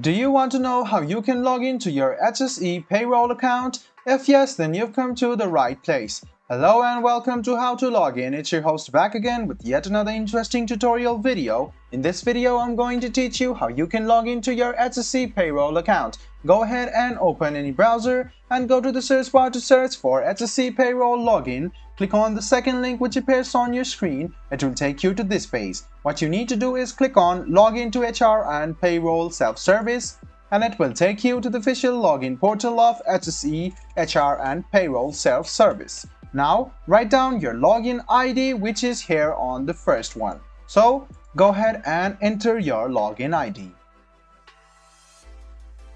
Do you want to know how you can log into your HSE Payroll account? If yes, then you've come to the right place. Hello and welcome to How to Log In. It's your host back again with yet another interesting tutorial video. In this video, I'm going to teach you how you can log into your HSE Payroll account. Go ahead and open any browser and go to the search bar to search for HSE Payroll Login. Click on the second link which appears on your screen. It will take you to this page. What you need to do is click on Login to HR and Payroll Self-Service, and it will take you to the official login portal of HSE HR and Payroll Self-Service. Now, write down your login ID, which is here on the first one. So, go ahead and enter your login ID.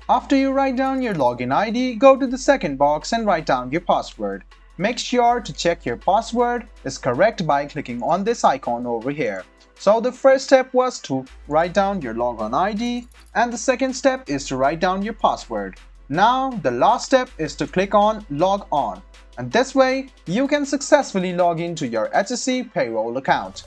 After you write down your login ID, go to the second box and write down your password. Make sure to check your password is correct by clicking on this icon over here. So the first step was to write down your logon ID, and the second step is to write down your password. Now the last step is to click on Log On, and this way you can successfully log into your HSE Payroll account.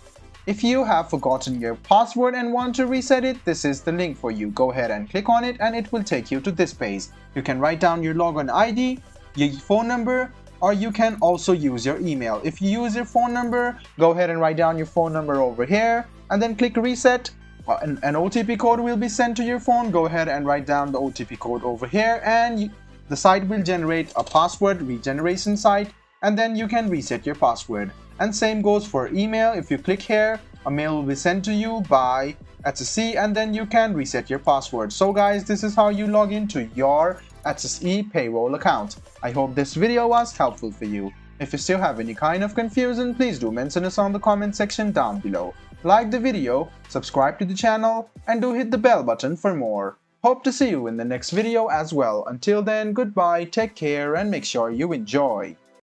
If you have forgotten your password and want to reset it, this is the link for you. Go ahead and click on it and it will take you to this page. You can write down your login ID, your phone number, or you can also use your email. If you use your phone number, go ahead and write down your phone number over here and then click reset. An OTP code will be sent to your phone. Go ahead and write down the OTP code over here, and the site will generate a password regeneration site, and then you can reset your password. And same goes for email. If you click here, a mail will be sent to you by HSE, and then you can reset your password. So guys, this is how you log into your HSE Payroll account. I hope this video was helpful for you. If you still have any kind of confusion, please do mention us on the comment section down below. Like the video, subscribe to the channel, and do hit the bell button for more. Hope to see you in the next video as well. Until then, goodbye, take care, and make sure you enjoy.